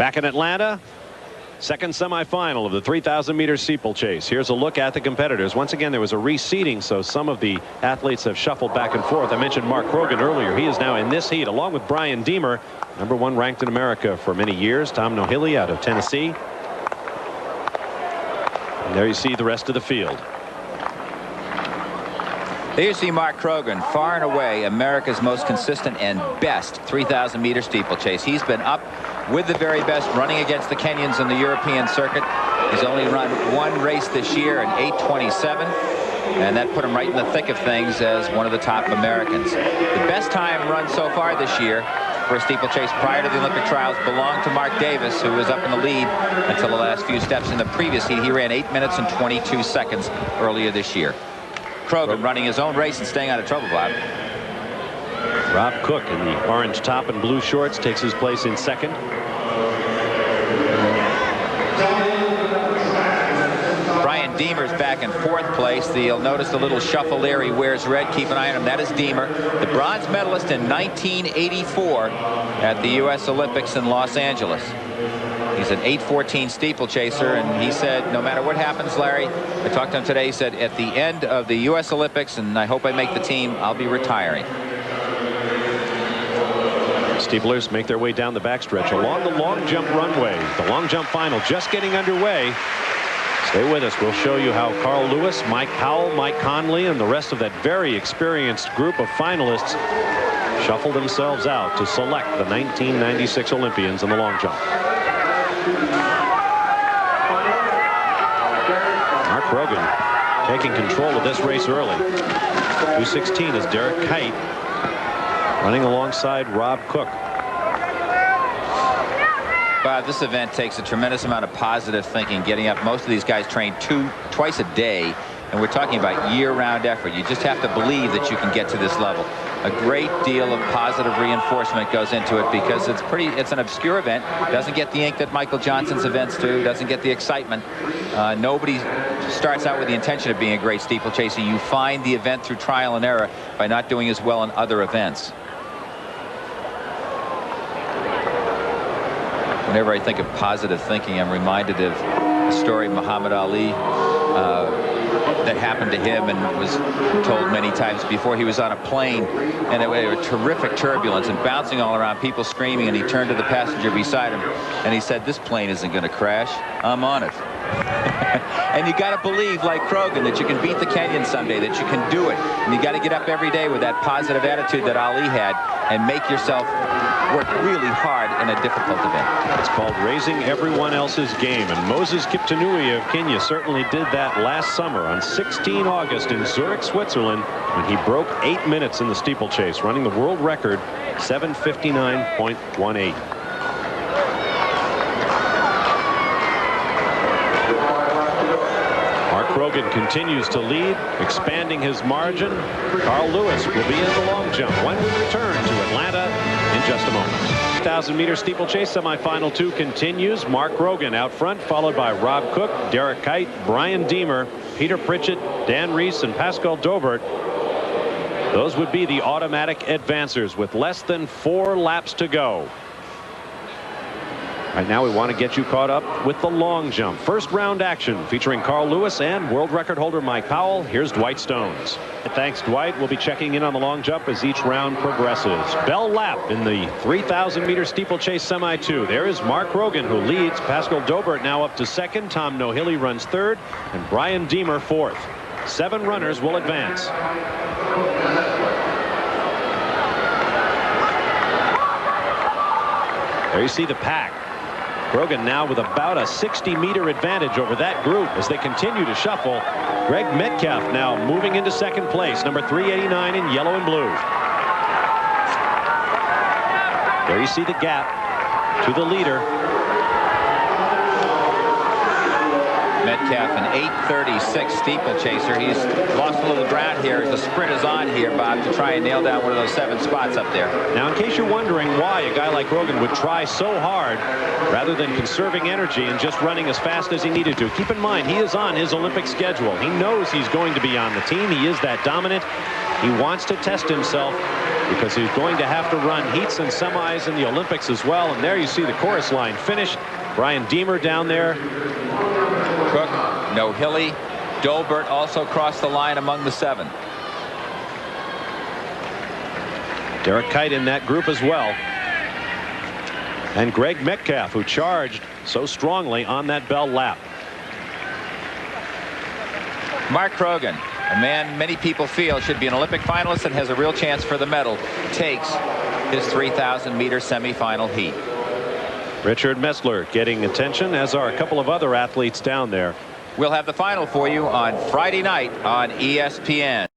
Back in Atlanta, second semifinal of the 3,000-meter steeplechase. Here's a look at the competitors. Once again, there was a reseeding, so some of the athletes have shuffled back and forth. I mentioned Mark Krogan earlier. He is now in this heat, along with Brian Deemer, #1 ranked in America for many years. Tom Nohilly out of Tennessee. And there you see the rest of the field. There you see Mark Krogan, far and away America's most consistent and best 3,000-meter steeplechase. He's been up with the very best, running against the Kenyans in the European circuit. He's only run one race this year in 8:27, and that put him right in the thick of things as one of the top Americans. The best time run so far this year for a steeplechase prior to the Olympic trials belonged to Mark Davis, who was up in the lead until the last few steps in the previous heat. He ran 8 minutes and 22 seconds earlier this year. Krogan running his own race and staying out of trouble, Bob. Rob Cook in the orange top and blue shorts takes his place in second. Brian Deemer's back in fourth place. You'll notice the little shuffle there. He wears red. Keep an eye on him. That is Deemer, the bronze medalist in 1984 at the U.S. Olympics in Los Angeles. He's an 8:14 steeplechaser, and he said, no matter what happens, Larry, I talked to him today, he said, at the end of the U.S. Olympics, and I hope I make the team, I'll be retiring. Steeplers make their way down the backstretch along the long jump runway. The long jump final just getting underway. Stay with us. We'll show you how Carl Lewis, Mike Powell, Mike Conley, and the rest of that very experienced group of finalists shuffle themselves out to select the 1996 Olympians in the long jump. Mark Krogan taking control of this race early. 2:16 is Derek Kite running alongside Rob Cook. Bob, this event takes a tremendous amount of positive thinking, getting up. Most of these guys train twice a day, and we're talking about year-round effort. You just have to believe that you can get to this level. A great deal of positive reinforcement goes into it because it's an obscure event. Doesn't get the ink that Michael Johnson's events do. Doesn't get the excitement. Nobody starts out with the intention of being a great steeplechaser. You find the event through trial and error by not doing as well in other events. Whenever I think of positive thinking, I'm reminded of the story of Muhammad Ali that happened to him and was told many times before. He was on a plane, and it was terrific turbulence and bouncing all around, people screaming, and he turned to the passenger beside him and he said, "This plane isn't going to crash. I'm on it." And you got to believe, like Krogan, that you can beat the Kenyans someday, that you can do it. And you got to get up every day with that positive attitude that Ali had and make yourself work really hard in a difficult event. It's called raising everyone else's game, and Moses Kiptanui of Kenya certainly did that last summer on 16 August in Zurich, Switzerland, when he broke 8 minutes in the steeplechase, running the world record 7:59.18. Krogan continues to lead, expanding his margin. Carl Lewis will be in the long jump when we return to Atlanta in just a moment. 1,000-meter steeplechase semifinal 2 continues. Mark Krogan out front, followed by Rob Cook, Derek Kite, Brian Deemer, Peter Pritchett, Dan Rees, and Pascal Dobert. Those would be the automatic advancers with less than 4 laps to go. Right now, we want to get you caught up with the long jump. First round action featuring Carl Lewis and world record holder Mike Powell. Here's Dwight Stones. Thanks, Dwight. We'll be checking in on the long jump as each round progresses. Bell lap in the 3,000-meter steeplechase semi-2. There is Mark Krogan, who leads. Pascal Dobert now up to second. Tom Nohilly runs third, and Brian Deemer fourth. 7 runners will advance. There you see the pack. Krogan now with about a 60-meter advantage over that group as they continue to shuffle. Greg Metcalf now moving into second place, number 389 in yellow and blue. There you see the gap to the leader. Metcalf, an 8:36 steeplechaser. He's lost a little ground here as the sprint is on here, Bob, to try and nail down one of those 7 spots up there. Now, in case you're wondering why a guy like Krogan would try so hard rather than conserving energy and just running as fast as he needed to, keep in mind he is on his Olympic schedule. He knows he's going to be on the team. He is that dominant. He wants to test himself because he's going to have to run heats and semis in the Olympics as well. And there you see the chorus line finish. Brian Deemer down there. Cook, no Hilly. Dolbert also crossed the line among the 7. Derek Kite in that group as well. And Greg Metcalf, who charged so strongly on that bell lap. Mark Krogan, a man many people feel should be an Olympic finalist and has a real chance for the medal, takes his 3,000-meter semifinal heat. Richard Messler getting attention, as are a couple of other athletes down there. We'll have the final for you on Friday night on ESPN.